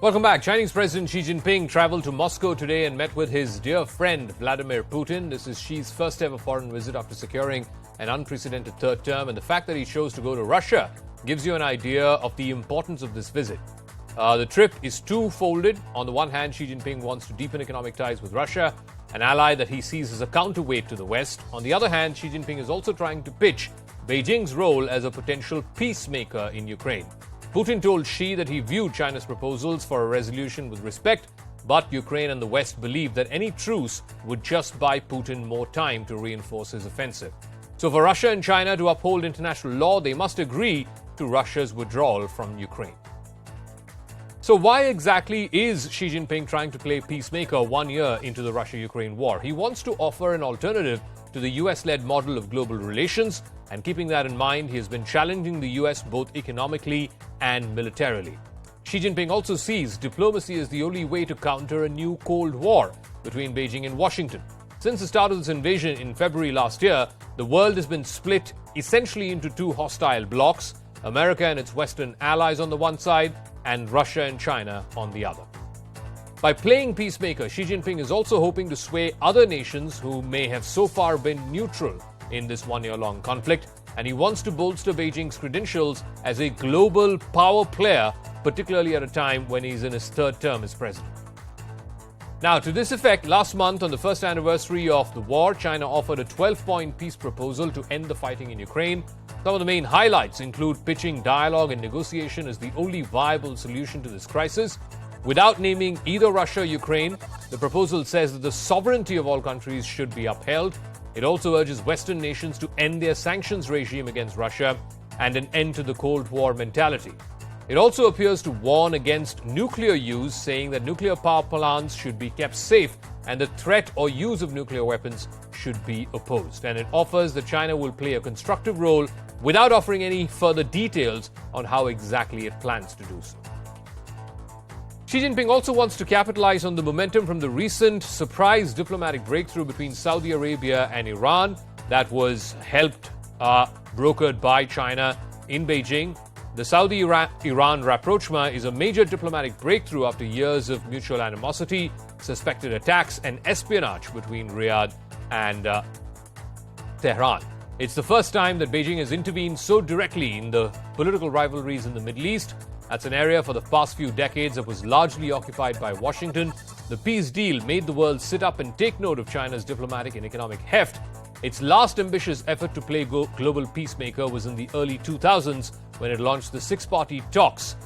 Welcome back. Chinese President Xi Jinping traveled to Moscow today and met with his dear friend Vladimir Putin. This is Xi's first ever foreign visit after securing an unprecedented third term, and the fact that he chose to go to Russia gives you an idea of the importance of this visit. The trip is two-folded. On the one hand, Xi Jinping wants to deepen economic ties with Russia, an ally that he sees as a counterweight to the West. On the other hand, Xi Jinping is also trying to pitch Beijing's role as a potential peacemaker in Ukraine. Putin told Xi that he viewed China's proposals for a resolution with respect, but Ukraine and the West believe that any truce would just buy Putin more time to reinforce his offensive. So for Russia and China to uphold international law, they must agree to Russia's withdrawal from Ukraine. So why exactly is Xi Jinping trying to play peacemaker 1 year into the Russia-Ukraine war? He wants to offer an alternative to the US-led model of global relations, and keeping that in mind, he has been challenging the US both economically and militarily. Xi Jinping also sees diplomacy as the only way to counter a new Cold War between Beijing and Washington. Since the start of this invasion in February last year, the world has been split essentially into two hostile blocs, America and its Western allies on the one side, and Russia and China on the other. By playing peacemaker, Xi Jinping is also hoping to sway other nations who may have so far been neutral in this 1 year long conflict, and he wants to bolster Beijing's credentials as a global power player, particularly at a time when he's in his third term as president. Now, to this effect, last month on the first anniversary of the war, China offered a 12-point peace proposal to end the fighting in Ukraine. Some of the main highlights include pitching dialogue and negotiation as the only viable solution to this crisis. Without naming either Russia or Ukraine, the proposal says that the sovereignty of all countries should be upheld. It also urges Western nations to end their sanctions regime against Russia and an end to the Cold War mentality. It also appears to warn against nuclear use, saying that nuclear power plants should be kept safe and the threat or use of nuclear weapons should be opposed. And it offers that China will play a constructive role without offering any further details on how exactly it plans to do so. Xi Jinping also wants to capitalize on the momentum from the recent surprise diplomatic breakthrough between Saudi Arabia and Iran that was brokered by China in Beijing. The Saudi-Iran rapprochement is a major diplomatic breakthrough after years of mutual animosity, suspected attacks, and espionage between Riyadh and Tehran. It's the first time that Beijing has intervened so directly in the political rivalries in the Middle East. That's an area for the past few decades that was largely occupied by Washington. The peace deal made the world sit up and take note of China's diplomatic and economic heft. Its last ambitious effort to play global peacemaker was in the early 2000s when it launched the six-party talks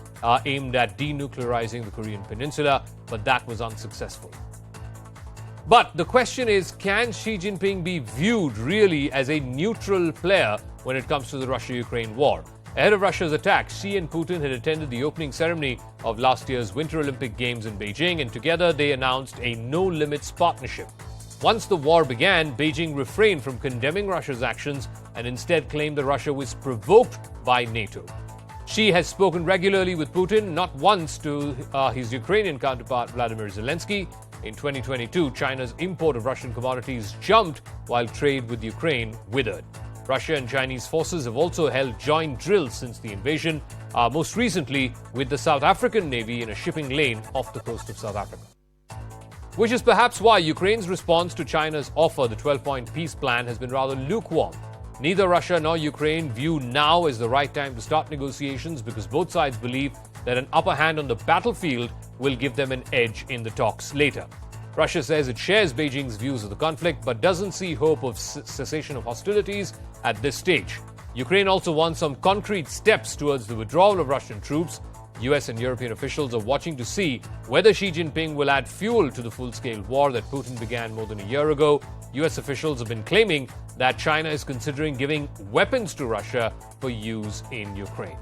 aimed at denuclearizing the Korean Peninsula, but that was unsuccessful. But the question is, can Xi Jinping be viewed really as a neutral player when it comes to the Russia-Ukraine war? Ahead of Russia's attack, Xi and Putin had attended the opening ceremony of last year's Winter Olympic Games in Beijing, and together they announced a no-limits partnership. Once the war began, Beijing refrained from condemning Russia's actions and instead claimed that Russia was provoked by NATO. Xi has spoken regularly with Putin, not once to his Ukrainian counterpart Vladimir Zelensky. In 2022, China's import of Russian commodities jumped while trade with Ukraine withered. Russia and Chinese forces have also held joint drills since the invasion, most recently with the South African Navy in a shipping lane off the coast of South Africa. Which is perhaps why Ukraine's response to China's offer, the 12-point peace plan, has been rather lukewarm. Neither Russia nor Ukraine view now as the right time to start negotiations because both sides believe that an upper hand on the battlefield will give them an edge in the talks later. Russia says it shares Beijing's views of the conflict but doesn't see hope of cessation of hostilities at this stage. Ukraine also wants some concrete steps towards the withdrawal of Russian troops. US and European officials are watching to see whether Xi Jinping will add fuel to the full-scale war that Putin began more than a year ago. US officials have been claiming that China is considering giving weapons to Russia for use in Ukraine.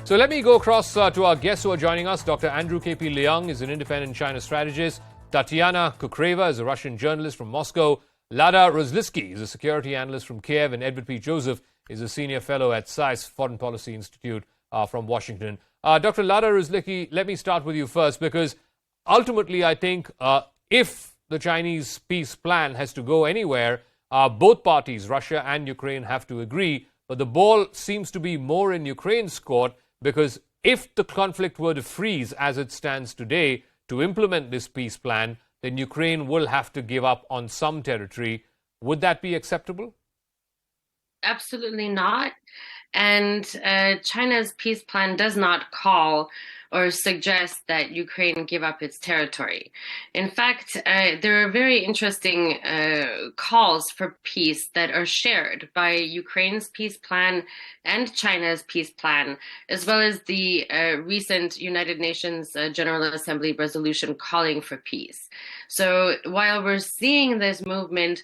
So let me go across to our guests who are joining us. Dr. Andrew K.P. Leung is an independent China strategist. Tatiana Kukreva is a Russian journalist from Moscow. Lada Rozlitsky is a security analyst from Kiev. And Edward P. Joseph is a senior fellow at SAIS Foreign Policy Institute from Washington. Dr. Lada Rozlitsky, let me start with you first, because ultimately I think if the Chinese peace plan has to go anywhere, both parties, Russia and Ukraine, have to agree. But the ball seems to be more in Ukraine's court because if the conflict were to freeze as it stands today to implement this peace plan, then Ukraine will have to give up on some territory. Would that be acceptable? Absolutely not. And China's peace plan does not call or suggest that Ukraine give up its territory. In fact, there are very interesting calls for peace that are shared by Ukraine's peace plan and China's peace plan, as well as the recent United Nations General Assembly resolution calling for peace. So while we're seeing this movement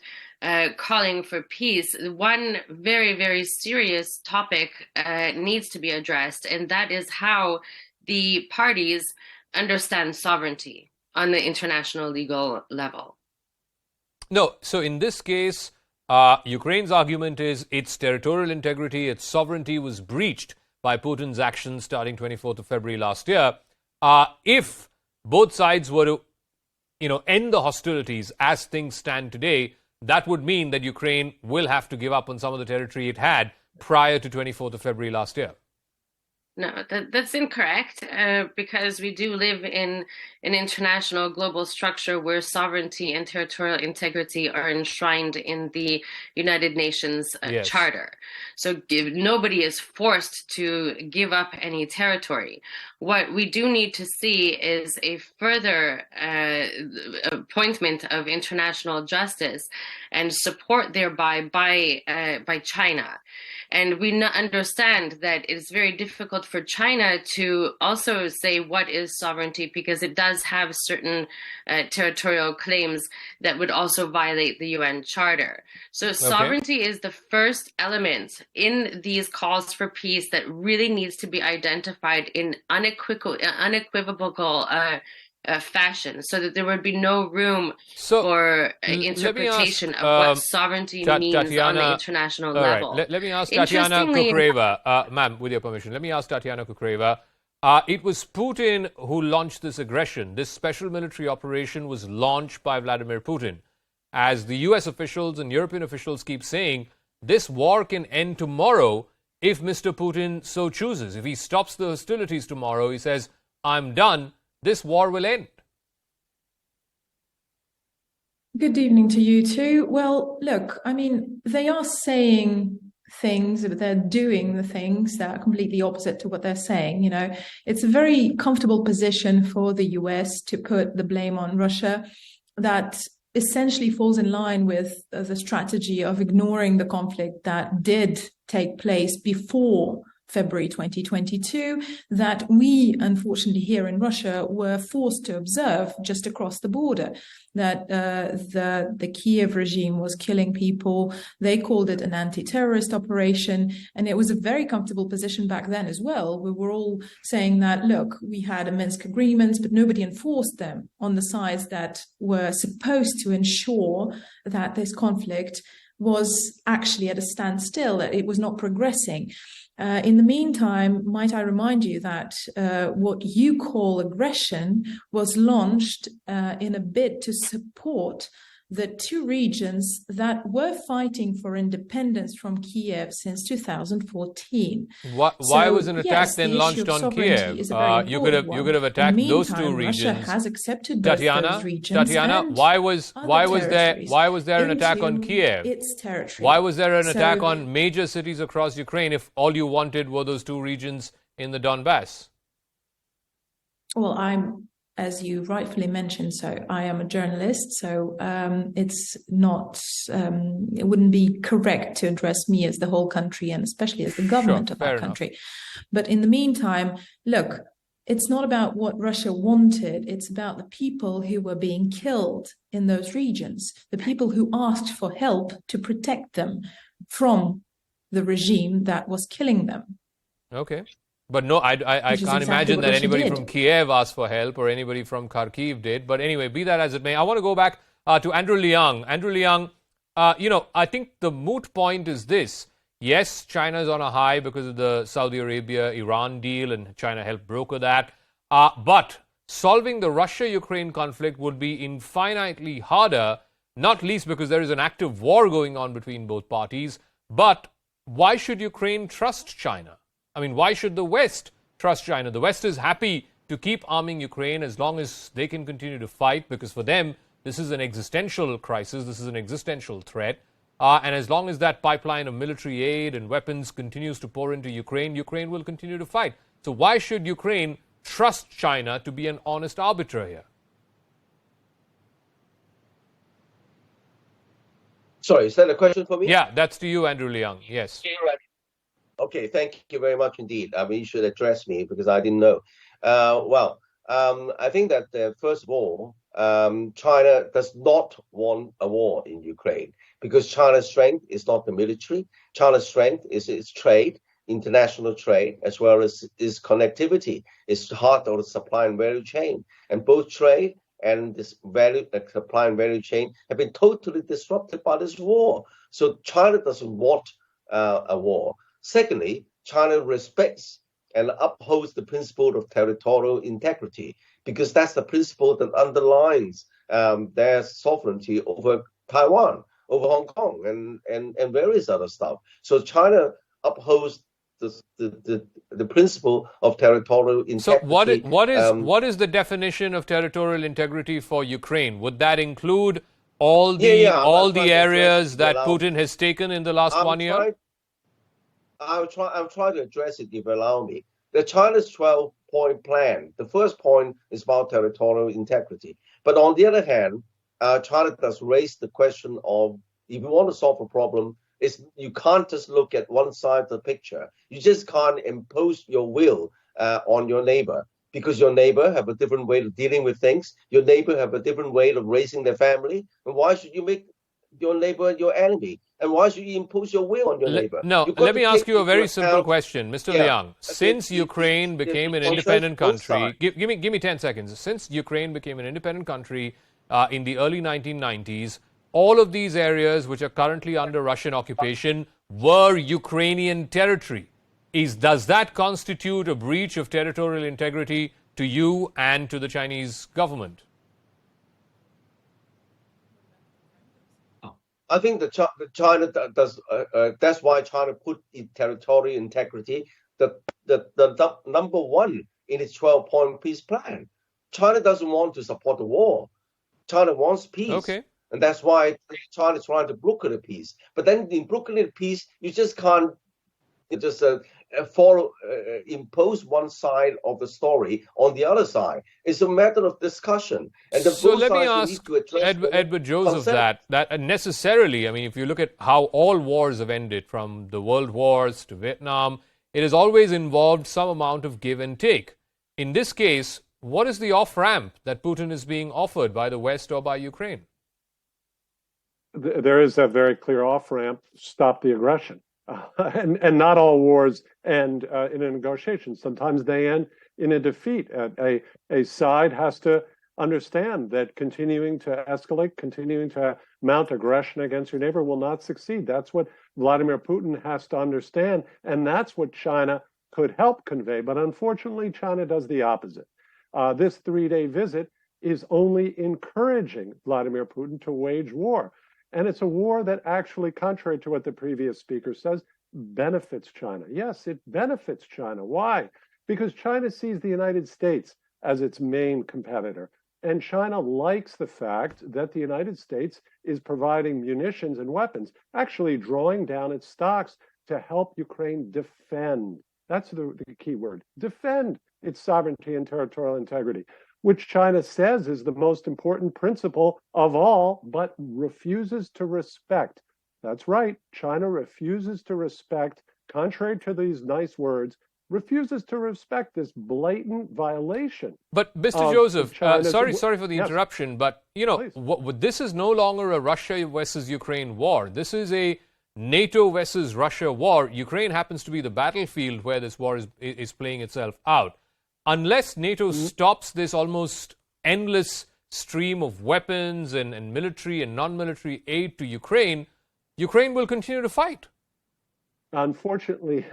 calling for peace, one very, very serious topic needs to be addressed, and that is how the parties understand sovereignty on the international legal level. No, so in this case, Ukraine's argument is its territorial integrity, its sovereignty was breached by Putin's actions starting 24th of February last year. If both sides were to, end the hostilities as things stand today, that would mean that Ukraine will have to give up on some of the territory it had prior to 24th of February last year. No, that's incorrect, because we do live in an international global structure where sovereignty and territorial integrity are enshrined in the United Nations Yes. Charter. So nobody is forced to give up any territory. What we do need to see is a further appointment of international justice and support thereby by China. And we understand that it's very difficult for China to also say what is sovereignty, because it does have certain territorial claims that would also violate the UN Charter. So sovereignty is the first element in these calls for peace that really needs to be identified in unequivocal fashion, so that there would be no room for interpretation of what sovereignty means on the international level. Right. Let me ask Tatiana Kukreva, ma'am, with your permission, let me ask Tatiana Kukreva. It was Putin who launched this aggression. This special military operation was launched by Vladimir Putin. As the US officials and European officials keep saying, this war can end tomorrow if Mr. Putin so chooses. If he stops the hostilities tomorrow, he says, I'm done, this war will end. Good evening to you too. Well, look, I mean, they are saying things, but they're doing the things that are completely opposite to what they're saying. It's a very comfortable position for the US to put the blame on Russia that essentially falls in line with the strategy of ignoring the conflict that did take place before February 2022, that we, unfortunately, here in Russia were forced to observe just across the border, that the Kiev regime was killing people. They called it an anti-terrorist operation, and it was a very comfortable position back then as well. We were all saying that, look, we had a Minsk agreements, but nobody enforced them on the sides that were supposed to ensure that this conflict was actually at a standstill, that it was not progressing. In the meantime, might I remind you that what you call aggression was launched in a bid to support the two regions that were fighting for independence from Kiev since 2014. Why was an attack then launched on Kiev? You could have attacked those two regions. Russia has accepted both those regions. Tatiana, why was there an attack on Kiev? Its territory. Why was there an attack on major cities across Ukraine if all you wanted were those two regions in the Donbass? Well, as you rightfully mentioned, so I am a journalist, so it's not, it wouldn't be correct to address me as the whole country and especially as the government of our country. But in the meantime, look, it's not about what Russia wanted, it's about the people who were being killed in those regions, the people who asked for help to protect them from the regime that was killing them. Okay. But no, I can't imagine that anybody from Kiev asked for help or anybody from Kharkiv did. But anyway, be that as it may, I want to go back to Andrew Liang. Andrew Liang, I think the moot point is this. Yes, China is on a high because of the Saudi Arabia-Iran deal, and China helped broker that. But solving the Russia-Ukraine conflict would be infinitely harder, not least because there is an active war going on between both parties. But why should Ukraine trust China? I mean, why should the West trust China. The West is happy to keep arming Ukraine as long as they can continue to fight, because for them, this is an existential crisis, this is an existential threat. And as long as that pipeline of military aid and weapons continues to pour into Ukraine, Ukraine will continue to fight. So why should Ukraine trust China to be an honest arbiter here? Sorry, is that a question for me? Yeah, that's to you, Andrew Liang. Yes. Okay, thank you very much indeed. I mean, you should address me because I didn't know. I think that first of all, China does not want a war in Ukraine because China's strength is not the military. China's strength is its trade, international trade, as well as its connectivity. It's the heart of the supply and value chain. And both trade and this supply and value chain have been totally disrupted by this war. So China doesn't want a war. Secondly, China respects and upholds the principle of territorial integrity because that's the principle that underlines their sovereignty over Taiwan, over Hong Kong, and various other stuff. So China upholds the principle of territorial integrity. So what is the definition of territorial integrity for Ukraine? Would that include all the areas that Putin has taken in the last 1 year? I'll try to address it if you allow me. The China's 12-point plan, the first point is about territorial integrity. But on the other hand, China does raise the question of, if you want to solve a problem, you can't just look at one side of the picture. You just can't impose your will on your neighbor because your neighbor have a different way of dealing with things. Your neighbor have a different way of raising their family. And why should you make your neighbor your enemy? And why should you impose your will on your neighbor? No, let me ask you a very simple question, Mr. Liang. Since Ukraine became an independent country, give me 10 seconds. Since Ukraine became an independent country in the early 1990s, all of these areas which are currently under Russian occupation were Ukrainian territory. Does that constitute a breach of territorial integrity to you and to the Chinese government? I think that China does. That's why China put in territorial integrity the number one in its 12-point peace plan. China doesn't want to support the war. China wants peace. Okay. And that's why China is trying to broker the peace. But then in brokering the peace, you just can't just impose one side of the story on the other side. It's a matter of discussion. And so let me ask Edward Joseph that necessarily, I mean, if you look at how all wars have ended, from the world wars to Vietnam, it has always involved some amount of give and take. In this case, what is the off-ramp that Putin is being offered by the West or by Ukraine? There is a very clear off-ramp: stop the aggression. And not all wars end in a negotiation. Sometimes they end in a defeat. A side has to understand that continuing to escalate, continuing to mount aggression against your neighbor will not succeed. That's what Vladimir Putin has to understand, and that's what China could help convey. But unfortunately, China does the opposite. This 3-day visit is only encouraging Vladimir Putin to wage war. And it's a war that actually, contrary to what the previous speaker says, benefits China. Yes, it benefits China. Why? Because China sees the United States as its main competitor. And China likes the fact that the United States is providing munitions and weapons, actually drawing down its stocks to help Ukraine defend. That's the key word: defend its sovereignty and territorial integrity, which China says is the most important principle of all, but refuses to respect. That's right. China refuses to respect, contrary to these nice words, refuses to respect this blatant violation. But Mr. Joseph, sorry for the interruption, but this is no longer a Russia versus Ukraine war. This is a NATO versus Russia war. Ukraine happens to be the battlefield where this war is playing itself out. Unless NATO stops this almost endless stream of weapons and military and non-military aid to Ukraine, Ukraine will continue to fight. Unfortunately,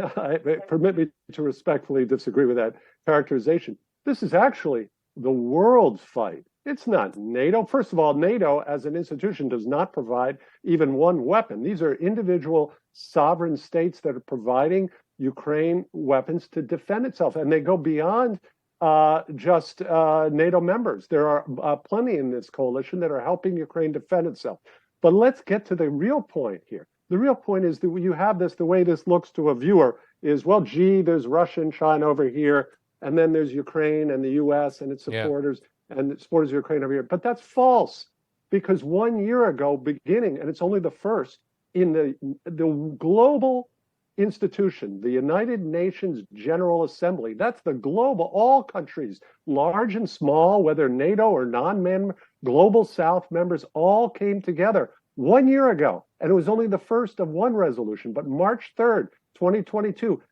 permit me to respectfully disagree with that characterization. This is actually the world's fight. It's not NATO. First of all, NATO as an institution does not provide even one weapon. These are individual sovereign states that are providing Ukraine weapons to defend itself. And they go beyond just NATO members. There are plenty in this coalition that are helping Ukraine defend itself. But let's get to the real point here. The real point is that you have this, the way this looks to a viewer is, well, gee, there's Russia and China over here, and then there's Ukraine and the US and its supporters and the supporters of Ukraine over here. But that's false, because 1 year ago, beginning, and it's only the first, in the global institution, the United Nations General Assembly, that's the global, all countries, large and small, whether NATO or non-member, global South members, all came together 1 year ago. And it was only the first of one resolution, but March 3rd, 2022,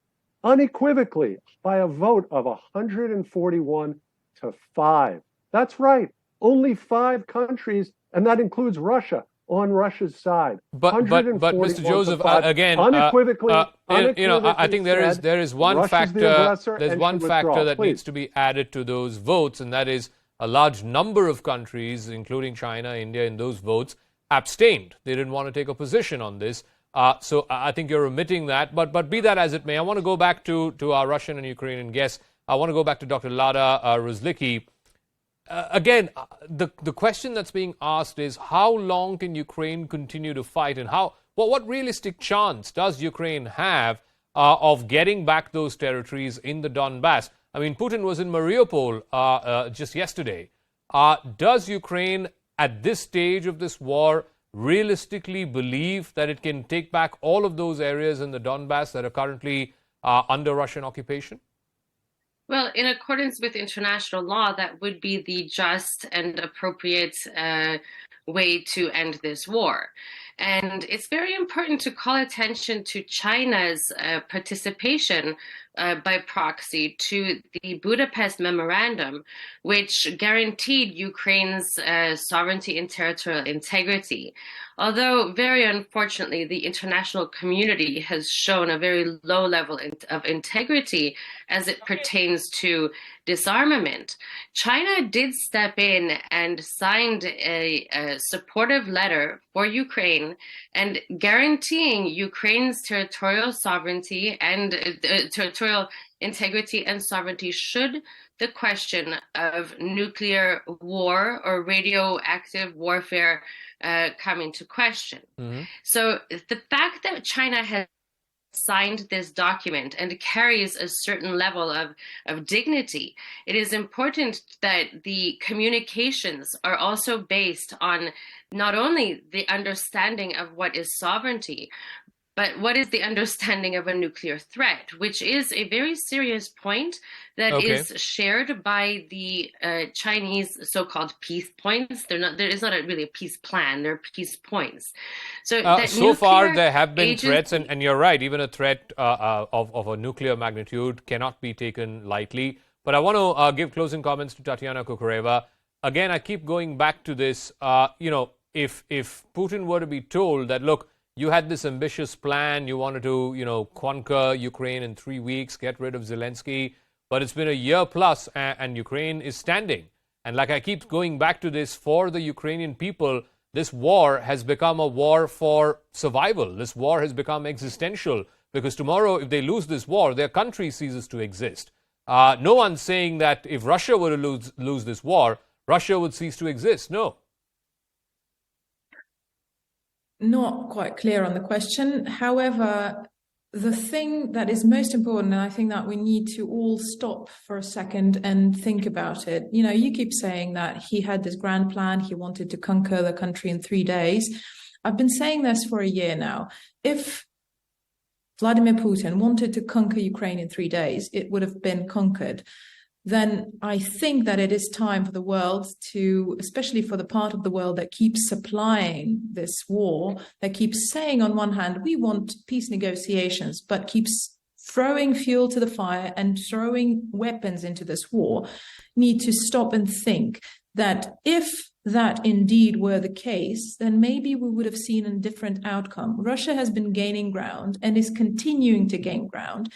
unequivocally by a vote of 141 to 5. That's right, only 5 countries, and that includes Russia, on Russia's side. But Mr. Joseph, again, unequivocally, I think there is one Russia's factor. the aggressor There's and one should factor withdraw. that Please. needs to be added to those votes, and that is a large number of countries, including China, India, in those votes abstained. They didn't want to take a position on this. So I think you're omitting that. But be that as it may, I want to go back to our Russian and Ukrainian guests. I want to go back to Dr. Lada Ruslicki. Again, the question that's being asked is, how long can Ukraine continue to fight, and what realistic chance does Ukraine have of getting back those territories in the Donbass? I mean, Putin was in Mariupol just yesterday. Does Ukraine, at this stage of this war, realistically believe that it can take back all of those areas in the Donbass that are currently under Russian occupation? Well, in accordance with international law, that would be the just and appropriate way to end this war. And it's very important to call attention to China's participation by proxy to the Budapest Memorandum, which guaranteed Ukraine's sovereignty and territorial integrity. Although, very unfortunately, the international community has shown a very low level of integrity as it pertains to disarmament, China did step in and signed a supportive letter for Ukraine and guaranteeing Ukraine's territorial sovereignty and territorial integrity and sovereignty should the question of nuclear war or radioactive warfare come into question. Mm-hmm. So the fact that China has signed this document and carries a certain level of dignity, it is important that the communications are also based on not only the understanding of what is sovereignty, but what is the understanding of a nuclear threat, which is a very serious point that is shared by the Chinese so-called peace points. There is not really a peace plan, they're peace points. So far, there have been threats, and you're right, even a threat of a nuclear magnitude cannot be taken lightly. But I want to give closing comments to Tatiana Kukureva. Again, I keep going back to this. If Putin were to be told that, look, you had this ambitious plan, you wanted to, conquer Ukraine in 3 weeks, get rid of Zelensky, but it's been a year plus and Ukraine is standing. And like I keep going back to this, for the Ukrainian people, this war has become a war for survival. This war has become existential, because tomorrow, if they lose this war, their country ceases to exist. No one's saying that if Russia were to lose this war, Russia would cease to exist. No. Not quite clear on the question. However, the thing that is most important, and I think that we need to all stop for a second and think about it. You keep saying that he had this grand plan. He wanted to conquer the country in 3 days. I've been saying this for a year now. If Vladimir Putin wanted to conquer Ukraine in 3 days, it would have been conquered. Then I think that it is time for the world to, especially for the part of the world that keeps supplying this war, that keeps saying on one hand, we want peace negotiations, but keeps throwing fuel to the fire and throwing weapons into this war, need to stop and think that if that indeed were the case, then maybe we would have seen a different outcome. Russia has been gaining ground and is continuing to gain ground.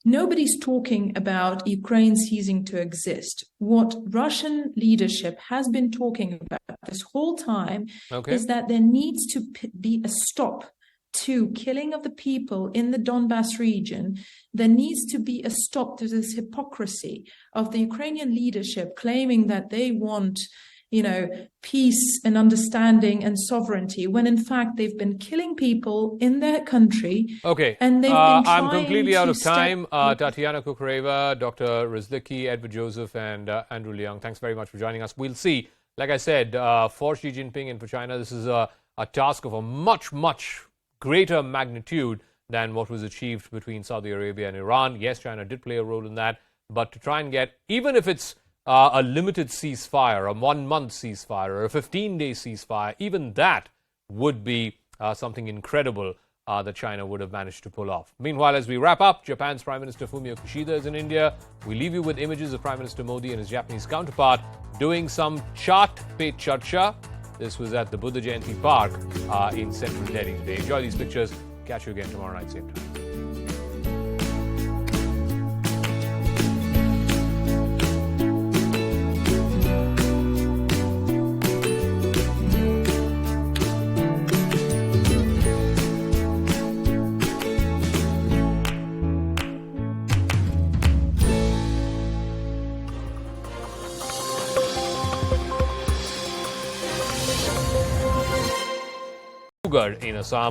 Nobody's talking about Ukraine ceasing to exist. What Russian leadership has been talking about this whole time is that there needs to be a stop to killing of the people in the Donbass region, there needs to be a stop to this hypocrisy of the Ukrainian leadership claiming that they want, peace and understanding and sovereignty, when in fact they've been killing people in their country. Okay. And they've been trying I'm completely out to of time. Tatiana Kukureva, Dr. Rizlicki, Edward Joseph, and Andrew Leung, thanks very much for joining us. We'll see. Like I said, for Xi Jinping and for China, this is a task of a much, much greater magnitude than what was achieved between Saudi Arabia and Iran. Yes, China did play a role in that, but to try and get, even if it's a limited ceasefire, a 1-month ceasefire, or a 15-day ceasefire, even that would be something incredible that China would have managed to pull off. Meanwhile, as we wrap up, Japan's Prime Minister Fumio Kishida is in India. We leave you with images of Prime Minister Modi and his Japanese counterpart doing some Chaat Pe Charcha. This was at the Buddha Jayanti Park in central Delhi today. Enjoy these pictures. Catch you again tomorrow night, same time. In Assam.